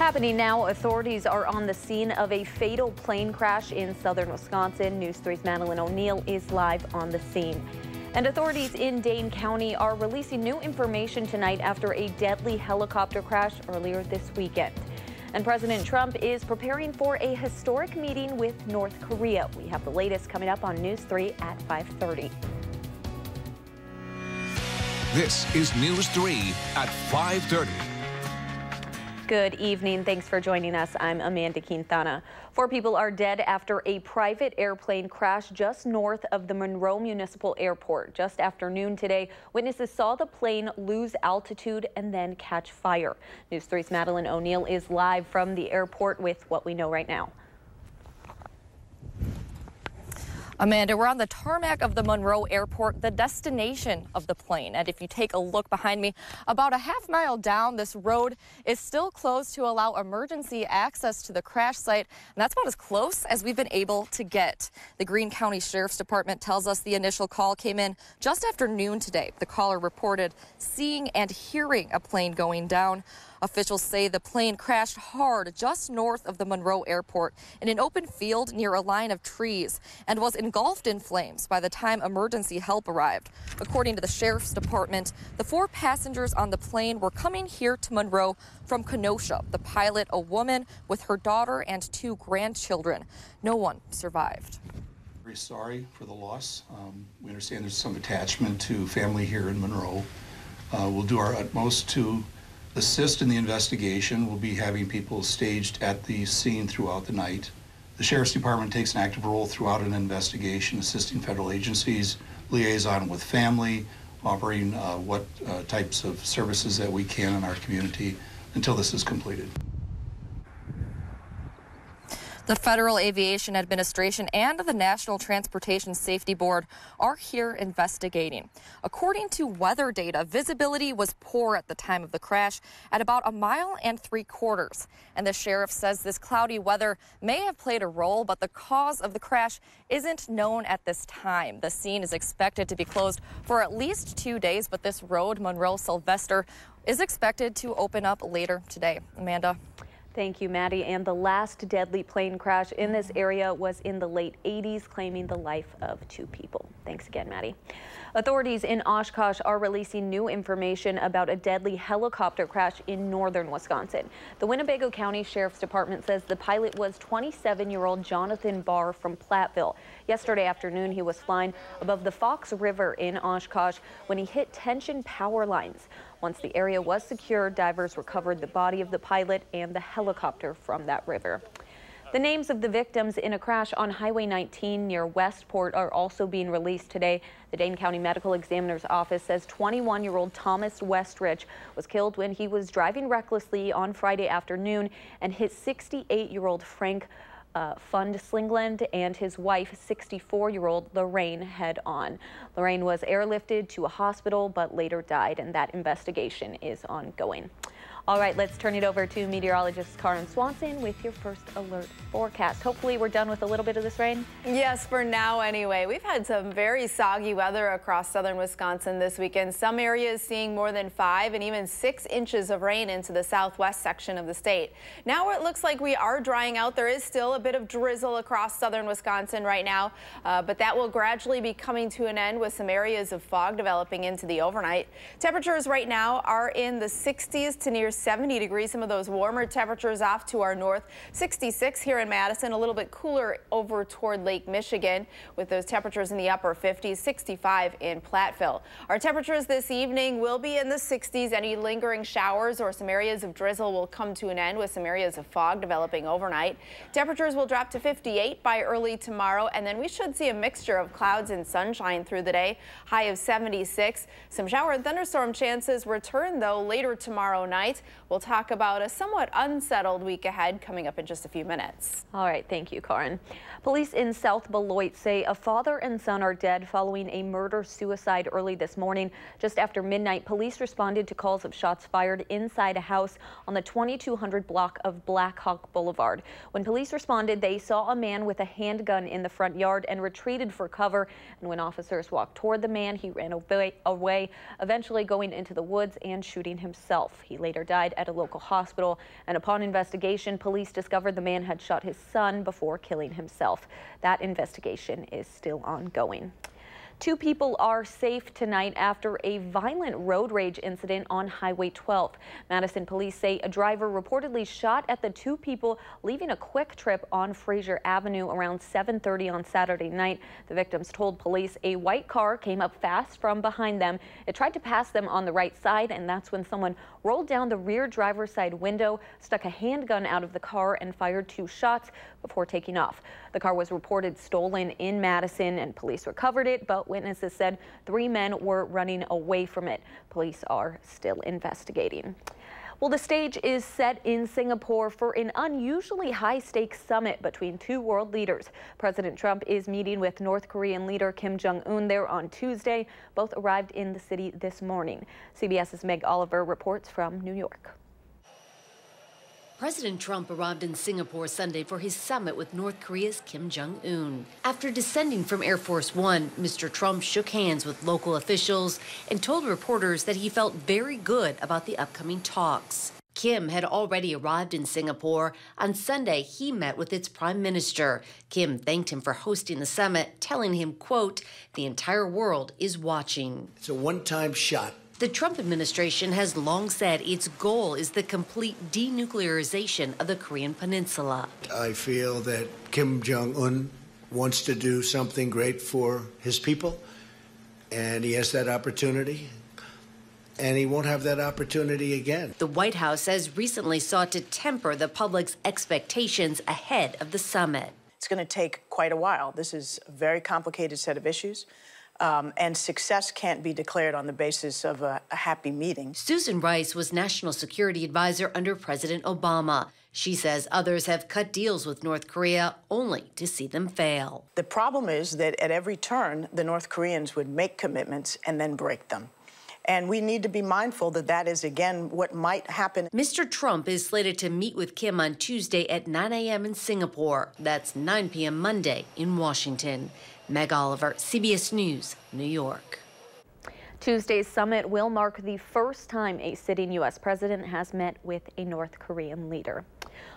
Happening now, authorities are on the scene of a fatal plane crash in southern Wisconsin. News 3's Madeline O'Neill is live on the scene. And authorities in Dane County are releasing new information tonight after a deadly helicopter crash earlier this weekend. And President Trump is preparing for a historic meeting with North Korea. We have the latest coming up on News 3 at 5:30. This is News 3 at 5:30. Good evening. Thanks for joining us. I'm Amanda Quintana. 4 people are dead after a private airplane crashed just north of the Monroe Municipal Airport. Just after noon today, witnesses saw the plane lose altitude and then catch fire. News 3's Madeline O'Neill is live from the airport with what we know right now. Amanda, we're on the tarmac of the Monroe Airport, the destination of the plane. And if you take a look behind me, about a half-mile down, this road is still closed to allow emergency access to the crash site. And that's about as close as we've been able to get. The Greene County Sheriff's Department tells us the initial call came in just after noon today. The caller reported seeing and hearing a plane going down. Officials say the plane crashed hard just north of the Monroe Airport in an open field near a line of trees and was engulfed in flames by the time emergency help arrived. According to the Sheriff's Department, the 4 passengers on the plane were coming here to Monroe from Kenosha. The pilot, a woman with her daughter and 2 grandchildren. No one survived. Very sorry for the loss. We understand there's some attachment to family here in Monroe. We'll do our utmost to assist in the investigation. We'll be having people staged at the scene throughout the night. The Sheriff's Department takes an active role throughout an investigation, assisting federal agencies, liaison with family, offering what types of services that we can in our community until this is completed. The Federal Aviation Administration and the National Transportation Safety Board are here investigating. According to weather data, visibility was poor at the time of the crash at about 1.75 miles. And the sheriff says this cloudy weather may have played a role, but the cause of the crash isn't known at this time. The scene is expected to be closed for at least 2 days, but this road, Monroe-Sylvester, is expected to open up later today. Amanda. Thank you, Maddie. And the last deadly plane crash in this area was in the late 80s, claiming the life of 2 people. Thanks again, Maddie. Authorities in Oshkosh are releasing new information about a deadly helicopter crash in northern Wisconsin. The Winnebago County Sheriff's Department says the pilot was 27-year-old Jonathan Barr from Platteville. Yesterday afternoon, he was flying above the Fox River in Oshkosh when he hit tension power lines. Once the area was secured, divers recovered the body of the pilot and the helicopter from that river. The names of the victims in a crash on Highway 19 near Westport are also being released today. The Dane County Medical Examiner's Office says 21-year-old Thomas Westrich was killed when he was driving recklessly on Friday afternoon and hit 68-year-old Frank Fund Slingland and his wife, 64-year-old Lorraine, head-on. Lorraine was airlifted to a hospital but later died, and that investigation is ongoing. All right, let's turn it over to meteorologist Karen Swanson with your first alert forecast. Hopefully we're done with a little bit of this rain. Yes, for now anyway. We've had some very soggy weather across southern Wisconsin this weekend. Some areas seeing more than 5 and even 6 inches of rain into the southwest section of the state. Now it looks like we are drying out. There is still a bit of drizzle across southern Wisconsin right now, but that will gradually be coming to an end with some areas of fog developing into the overnight. Temperatures right now are in the 60s to near 70 degrees. Some of those warmer temperatures off to our north. 66 here in Madison, a little bit cooler over toward Lake Michigan with those temperatures in the upper 50s, 65 in Platteville. Our temperatures this evening will be in the 60s. Any lingering showers or some areas of drizzle will come to an end with some areas of fog developing overnight. Temperatures will drop to 58 by early tomorrow, and then we should see a mixture of clouds and sunshine through the day. High of 76. Some shower and thunderstorm chances return, though, later tomorrow night. We'll talk about a somewhat unsettled week ahead coming up in just a few minutes. All right, thank you, Karen. Police in South Beloit say a father and son are dead following a murder-suicide early this morning. Just after midnight, police responded to calls of shots fired inside a house on the 2200 block of Black Hawk Boulevard. When police responded, they saw a man with a handgun in the front yard and retreated for cover. And when officers walked toward the man, he ran away, eventually going into the woods and shooting himself. He later died died at a local hospital, and upon investigation, police discovered the man had shot his son before killing himself. That investigation is still ongoing. 2 people are safe tonight after a violent road rage incident on Highway 12. Madison police say a driver reportedly shot at the 2 people leaving a quick trip on Fraser Avenue around 7:30 on Saturday night. The victims told police a white car came up fast from behind them. It tried to pass them on the right side, and that's when someone rolled down the rear driver's side window, stuck a handgun out of the car, and fired 2 shots before taking off. The car was reported stolen in Madison, and police recovered it, but witnesses said 3 men were running away from it. Police are still investigating. Well, the stage is set in Singapore for an unusually high-stakes summit between 2 world leaders. President Trump is meeting with North Korean leader Kim Jong-un there on Tuesday. Both arrived in the city this morning. CBS's Meg Oliver reports from New York. President Trump arrived in Singapore Sunday for his summit with North Korea's Kim Jong-un. After descending from Air Force One, Mr. Trump shook hands with local officials and told reporters that he felt very good about the upcoming talks. Kim had already arrived in Singapore. On Sunday, he met with its prime minister. Kim thanked him for hosting the summit, telling him, quote, "The entire world is watching." It's a one-time shot. The Trump administration has long said its goal is the complete denuclearization of the Korean Peninsula. I feel that Kim Jong-un wants to do something great for his people, and he has that opportunity, and he won't have that opportunity again. The White House has recently sought to temper the public's expectations ahead of the summit. It's going to take quite a while. This is a very complicated set of issues. And success can't be declared on the basis of a happy meeting. Susan Rice was National Security Advisor under President Obama. She says others have cut deals with North Korea only to see them fail. The problem is that at every turn, the North Koreans would make commitments and then break them. And we need to be mindful that that is, again, what might happen. Mr. Trump is slated to meet with Kim on Tuesday at 9 a.m. in Singapore. That's 9 p.m. Monday in Washington. Meg Oliver, CBS News, New York. Tuesday's summit will mark the first time a sitting U.S. president has met with a North Korean leader.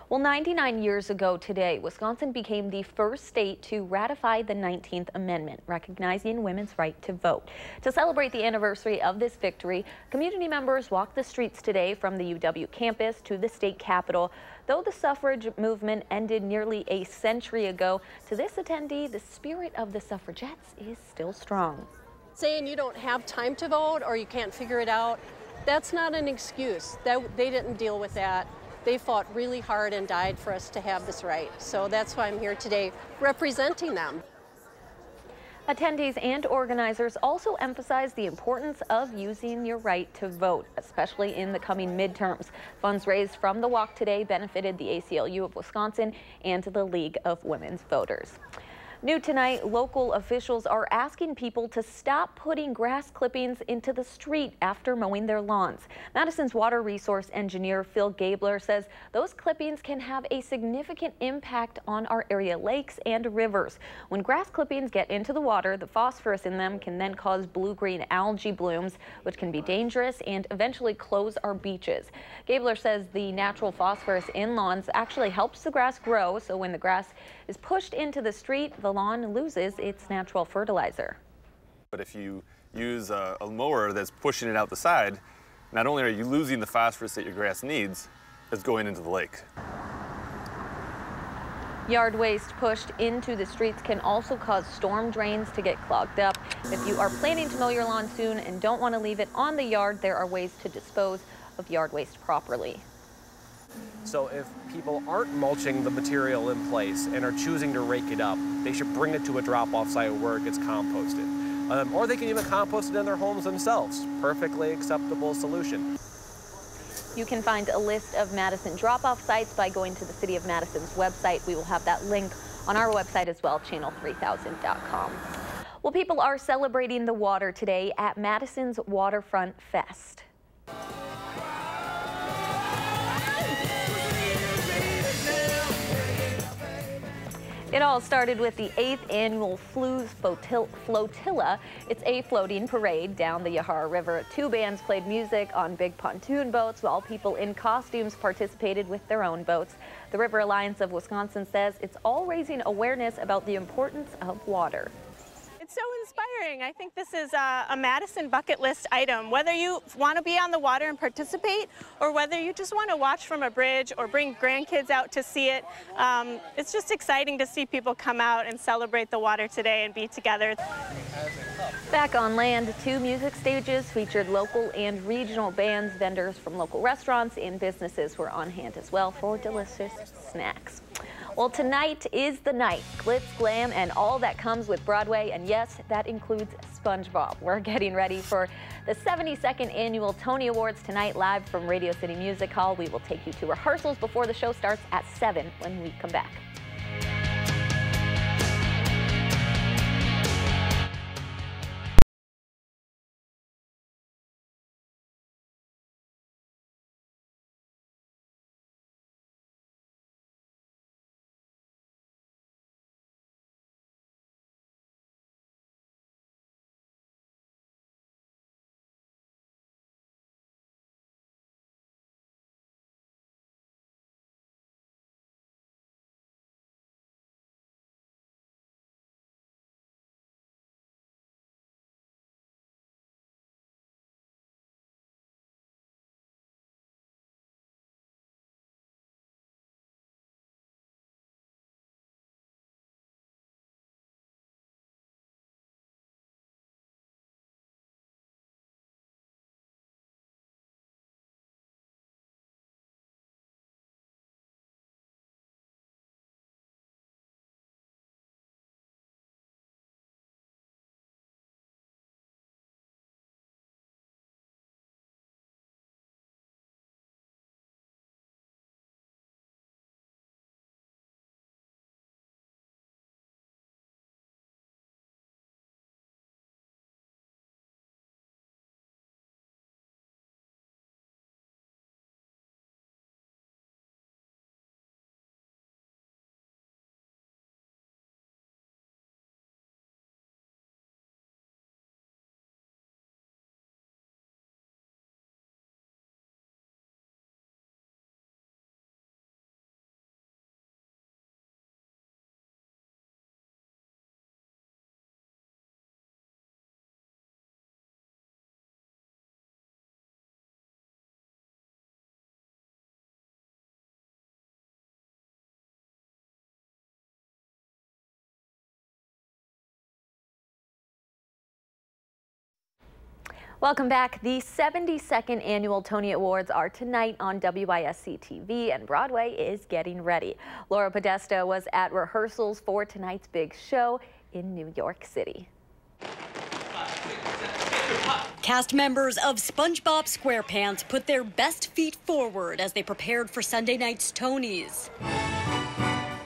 Well, 99 years ago today, Wisconsin became the first state to ratify the 19th Amendment, recognizing women's right to vote. To celebrate the anniversary of this victory, community members walked the streets today from the UW campus to the state capitol. Though the suffrage movement ended nearly a century ago, to this attendee, the spirit of the suffragettes is still strong. Saying you don't have time to vote or you can't figure it out, that's not an excuse. They didn't deal with that. They fought really hard and died for us to have this right. So that's why I'm here today representing them. Attendees and organizers also emphasize the importance of using your right to vote, especially in the coming midterms. Funds raised from the walk today benefited the ACLU of Wisconsin and the League of Women's Voters. New tonight, local officials are asking people to stop putting grass clippings into the street after mowing their lawns. Madison's water resource engineer Phil Gabler says those clippings can have a significant impact on our area lakes and rivers. When grass clippings get into the water, the phosphorus in them can then cause blue-green algae blooms, which can be dangerous and eventually close our beaches. Gabler says the natural phosphorus in lawns actually helps the grass grow, so when the grass is pushed into the street, the lawn loses its natural fertilizer. But if you use a mower that's pushing it out the side, not only are you losing the phosphorus that your grass needs, it's going into the lake. Yard waste pushed into the streets can also cause storm drains to get clogged up. If you are planning to mow your lawn soon and don't want to leave it on the yard, there are ways to dispose of yard waste properly. So if people aren't mulching the material in place and are choosing to rake it up, they should bring it to a drop-off site where it gets composted. Or they can even compost it in their homes themselves. Perfectly acceptable solution. You can find a list of Madison drop-off sites by going to the City of Madison's website. We will have that link on our website as well, channel3000.com. Well, people are celebrating the water today at Madison's Waterfront Fest. It all started with the 8th annual Flues Flotilla. It's a floating parade down the Yahara River. 2 bands played music on big pontoon boats while people in costumes participated with their own boats. The River Alliance of Wisconsin says it's all raising awareness about the importance of water. It's so inspiring. I think this is a Madison bucket list item. Whether you want to be on the water and participate, or whether you just want to watch from a bridge or bring grandkids out to see it, it's just exciting to see people come out and celebrate the water today and be together. Back on land, 2 music stages featured local and regional bands. Vendors from local restaurants and businesses were on hand as well for delicious snacks. Well, tonight is the night. Glitz, glam, and all that comes with Broadway. And yes, that includes SpongeBob. We're getting ready for the 72nd annual Tony Awards tonight, live from Radio City Music Hall. We will take you to rehearsals before the show starts at 7 when we come back. Welcome back. The 72nd annual Tony Awards are tonight on WISC-TV, and Broadway is getting ready. Laura Podesta was at rehearsals for tonight's big show in New York City. Cast members of SpongeBob SquarePants put their best feet forward as they prepared for Sunday night's Tonys.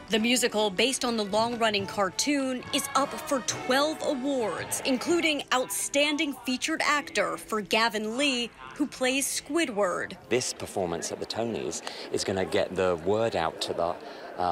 The musical, based on the long-running cartoon, is up for 12 awards, including Outstanding Featured Actor for Gavin Lee, who plays Squidward. This performance at the Tonys is going to get the word out to the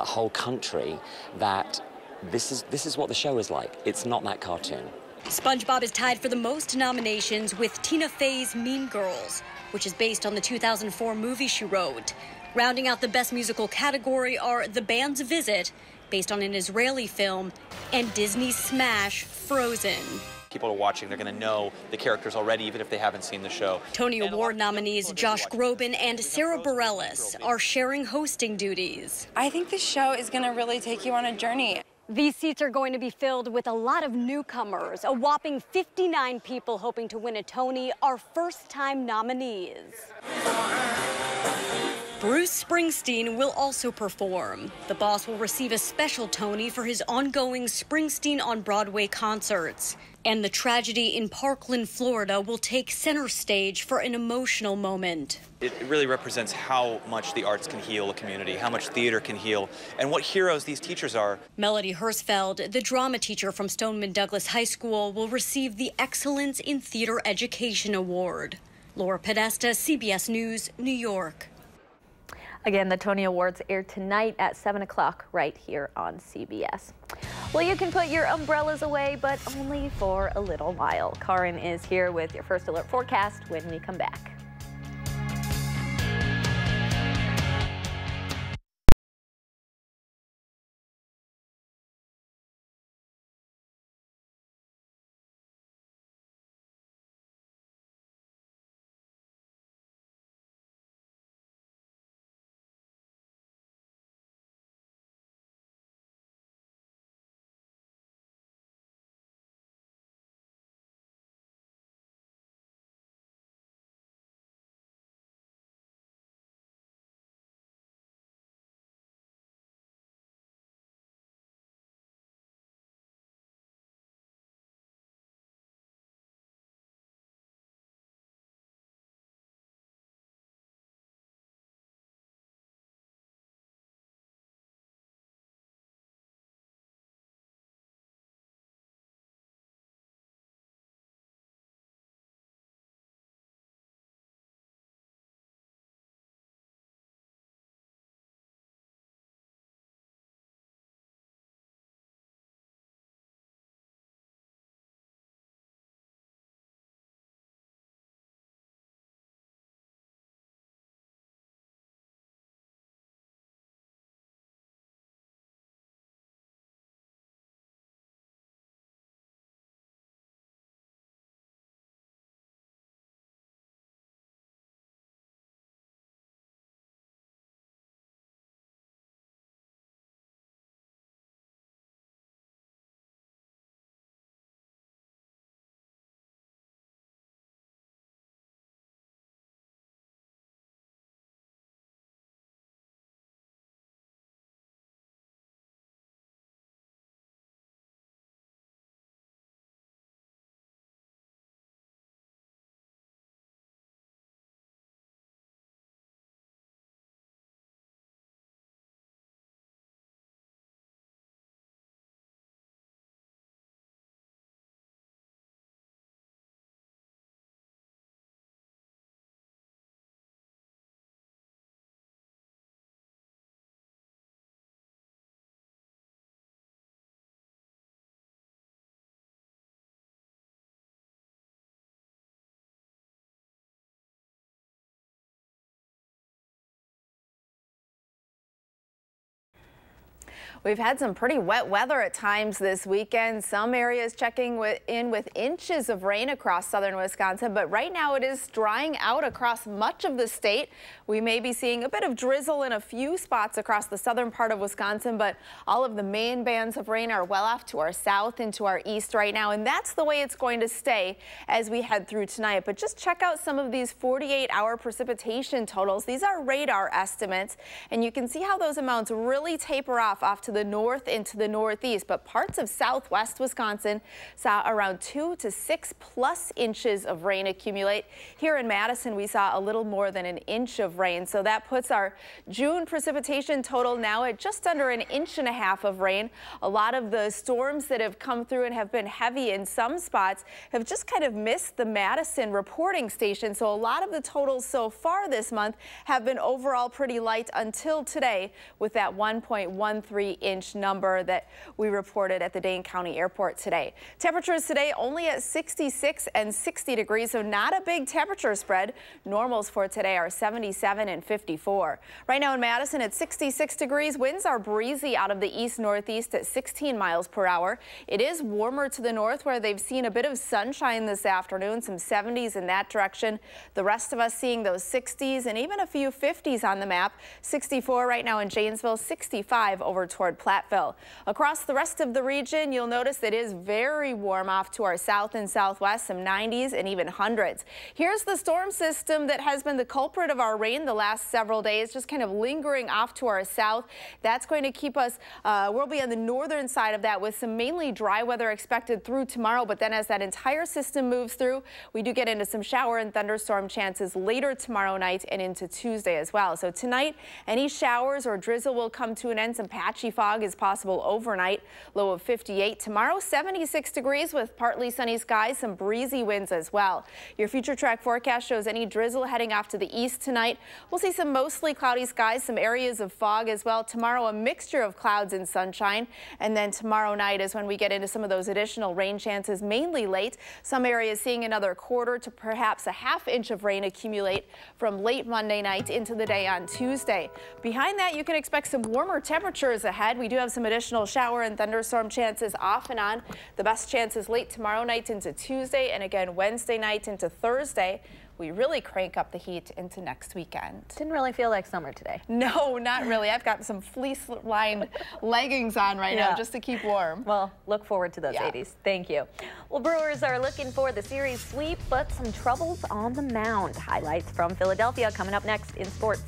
whole country that this is what the show is like. It's not that cartoon. SpongeBob is tied for the most nominations with Tina Fey's Mean Girls, which is based on the 2004 movie she wrote. Rounding out the Best Musical category are The Band's Visit, based on an Israeli film, and Disney's smash, Frozen. People are watching, they're going to know the characters already, even if they haven't seen the show. Tony Award nominees Josh Groban and Sarah Bareilles are sharing hosting duties. I think the show is going to really take you on a journey. These seats are going to be filled with a lot of newcomers. A whopping 59 people hoping to win a Tony are first-time nominees. Bruce Springsteen will also perform. The boss will receive a special Tony for his ongoing Springsteen on Broadway concerts. And the tragedy in Parkland, Florida will take center stage for an emotional moment. It really represents how much the arts can heal a community, how much theater can heal, and what heroes these teachers are. Melody Hersfeld, the drama teacher from Stoneman Douglas High School, will receive the Excellence in Theater Education Award. Laura Podesta, CBS News, New York. Again, the Tony Awards air tonight at 7 o'clock right here on CBS. Well, you can put your umbrellas away, but only for a little while. Karin is here with your first alert forecast when we come back. We've had some pretty wet weather at times this weekend. Some areas checking in with inches of rain across southern Wisconsin, but right now it is drying out across much of the state. We may be seeing a bit of drizzle in a few spots across the southern part of Wisconsin, but all of the main bands of rain are well off to our south and to our east right now, and that's the way it's going to stay as we head through tonight. But just check out some of these 48-hour precipitation totals. These are radar estimates, and you can see how those amounts really taper off to the north and to the northeast, but parts of southwest Wisconsin saw around 2 to 6+ inches of rain accumulate. Here in Madison, we saw a little more than an inch of rain, so that puts our June precipitation total now at just under 1.5 inches of rain. A lot of the storms that have come through and have been heavy in some spots have just kind of missed the Madison reporting station, so a lot of the totals so far this month have been overall pretty light until today with that 1.13-inch number that we reported at the Dane County Airport today. Temperatures today only at 66 and 60 degrees, so not a big temperature spread. Normals for today are 77 and 54. Right now in Madison at 66 degrees, winds are breezy out of the east-northeast at 16 miles per hour. It is warmer to the north where they've seen a bit of sunshine this afternoon, some 70s in that direction. The rest of us seeing those 60s and even a few 50s on the map. 64 right now in Janesville, 65 over toward Platteville. Across the rest of the region, you'll notice it is very warm off to our south and southwest, some 90s and even hundreds. Here's the storm system that has been the culprit of our rain the last several days, just kind of lingering off to our south. That's going to keep us, we'll be on the northern side of that with some mainly dry weather expected through tomorrow, but then as that entire system moves through, we do get into some shower and thunderstorm chances later tomorrow night and into Tuesday as well. So tonight, any showers or drizzle will come to an end, some patchy fog is possible overnight. Low of 58 tomorrow, 76 degrees with partly sunny skies, some breezy winds as well. Your future track forecast shows any drizzle heading off to the east tonight. We'll see some mostly cloudy skies, some areas of fog as well. Tomorrow, a mixture of clouds and sunshine. And then tomorrow night is when we get into some of those additional rain chances, mainly late. Some areas seeing another quarter to perhaps a half inch of rain accumulate from late Monday night into the day on Tuesday. Behind that, you can expect some warmer temperatures ahead. We do have some additional shower and thunderstorm chances off and on. The best chances late tomorrow night into Tuesday and again Wednesday night into Thursday. We really crank up the heat into next weekend. Didn't really feel like summer today. No, not really. I've got some fleece-lined leggings on right now just to keep warm. Well, look forward to those 80s. Thank you. Well, Brewers are looking for the series sweep, but some troubles on the mound. Highlights from Philadelphia coming up next in sports.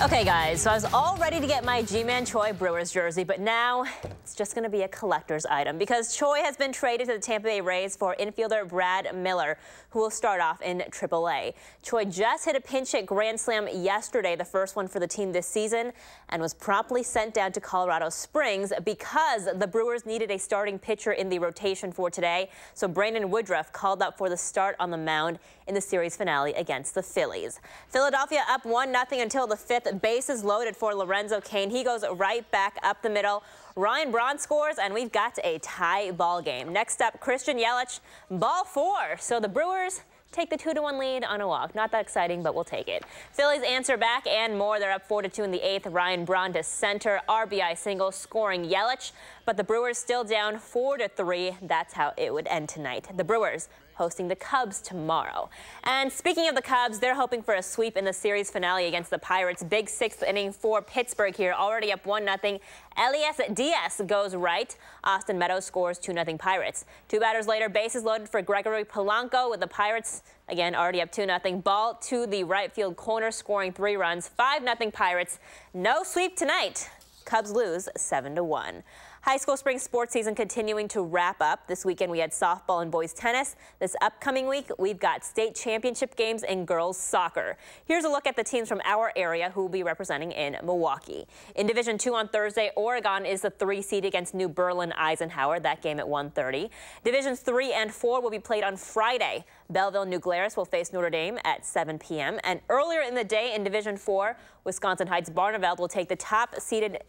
Okay, guys, so I was all ready to get my G-Man Choi Brewers jersey, but now it's just going to be a collector's item because Choi has been traded to the Tampa Bay Rays for infielder Brad Miller, who will start off in AAA. Choi just hit a pinch-hit grand slam yesterday, the first one for the team this season, and was promptly sent down to Colorado Springs because the Brewers needed a starting pitcher in the rotation for today. So Brandon Woodruff called up for the start on the mound in the series finale against the Phillies. Philadelphia up 1-0 until the fifth. Bases loaded for Lorenzo Cain. He goes right back up the middle. Ryan Braun scores, and we've got a tie ball game. Next up, Christian Yelich, ball 4. So the Brewers take the 2-1 lead on a walk. Not that exciting, but we'll take it. Phillies answer back and more. They're up 4-2 in the 8th. Ryan Braun to center, RBI single, scoring Yelich. But the Brewers still down 4-3. That's how it would end tonight. The Brewers hosting the Cubs tomorrow. And speaking of the Cubs, they're hoping for a sweep in the series finale against the Pirates. Big 6th inning for Pittsburgh here, already up 1-0. Elias Diaz goes right. Austin Meadows scores 2-0 Pirates. 2 batters later, bases loaded for Gregory Polanco with the Pirates, again, already up 2-0. Ball to the right field corner, scoring 3 runs. 5-0 Pirates. No sweep tonight. Cubs lose 7-1. High school spring sports season continuing to wrap up. This weekend we had softball and boys tennis. This upcoming week we've got state championship games in girls soccer. Here's a look at the teams from our area who will be representing in Milwaukee. In Division 2 on Thursday, Oregon is the 3 seed against New Berlin Eisenhower. That game at 1:30. Divisions 3 and 4 will be played on Friday. Belleville New Glarus will face Notre Dame at 7 p.m. And earlier in the day in Division 4, Wisconsin Heights Barneveld will take the top seeded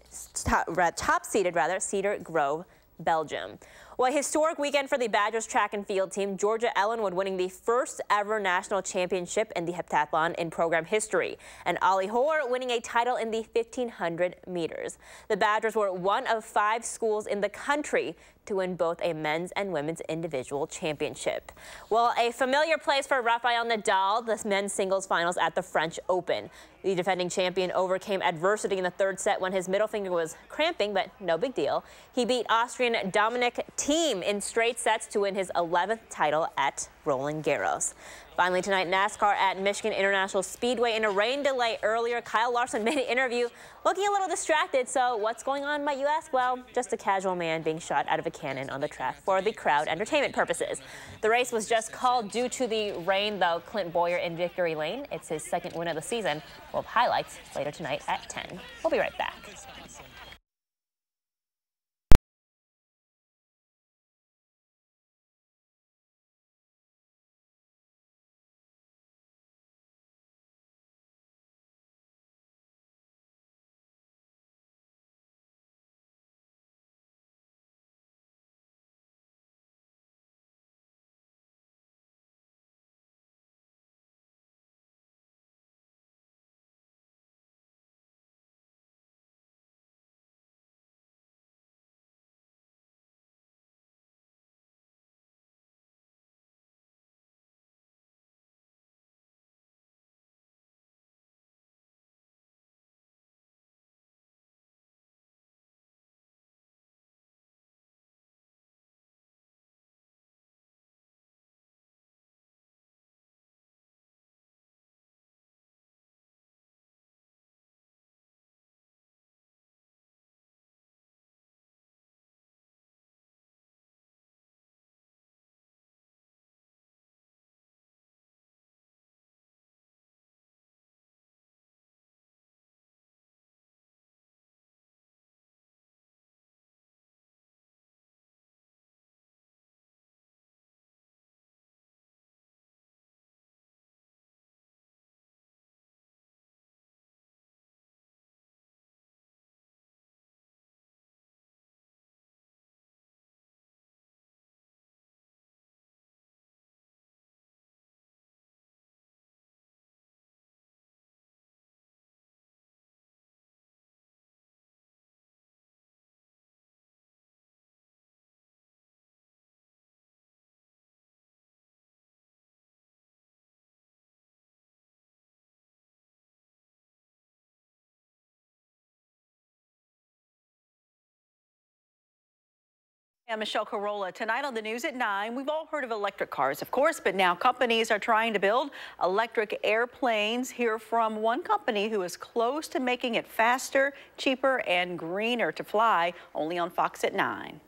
Cedar Cedar Grove, Belgium. Well, a historic weekend for the Badgers track and field team. Georgia Ellenwood winning the first ever national championship in the heptathlon in program history, and Ollie Hoare winning a title in the 1500 meters. The Badgers were one of 5 schools in the country to win both a men's and women's individual championship. Well, a familiar place for Rafael Nadal, the men's singles finals at the French Open. The defending champion overcame adversity in the 3rd set when his middle finger was cramping, but no big deal. He beat Austrian Dominic Thiem in straight sets to win his 11th title at Roland Garros. Finally tonight, NASCAR at Michigan International Speedway. In a rain delay earlier, Kyle Larson made an interview looking a little distracted. So what's going on, might you ask? Well, just a casual man being shot out of a cannon on the track for the crowd entertainment purposes. The race was just called due to the rain, though. Clint Boyer in Victory Lane. It's his 2nd win of the season. We'll have highlights later tonight at 10. We'll be right back. I'm Michelle Carolla. Tonight on the news at 9, we've all heard of electric cars, of course, but now companies are trying to build electric airplanes. Hear from one company who is close to making it faster, cheaper, and greener to fly, only on Fox at 9.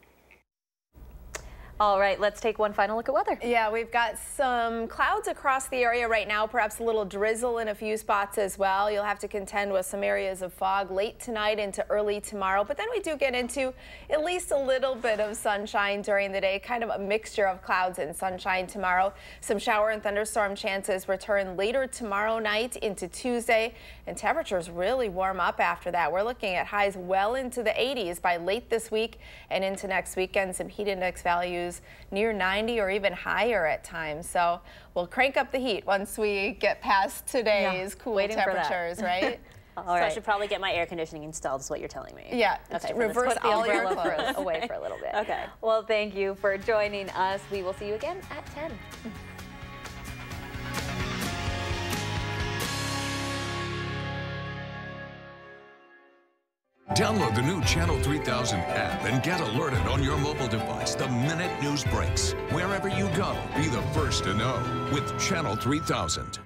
All right, let's take one final look at weather. Yeah, we've got some clouds across the area right now, perhaps a little drizzle in a few spots as well. You'll have to contend with some areas of fog late tonight into early tomorrow, but then we do get into at least a little bit of sunshine during the day, kind of a mixture of clouds and sunshine tomorrow. Some shower and thunderstorm chances return later tomorrow night into Tuesday, and temperatures really warm up after that. We're looking at highs well into the 80s by late this week and into next weekend. Some heat index values near 90 or even higher at times. So we'll crank up the heat once we get past today's cool temperatures, right? So I should probably get my air conditioning installed is what you're telling me. Yeah. Okay. Reverse put all your umbrella clothes away for a little bit. Okay. Well, thank you for joining us. We will see you again at 10. Download the new Channel 3000 app and get alerted on your mobile device the minute news breaks. Wherever you go, be the first to know with Channel 3000.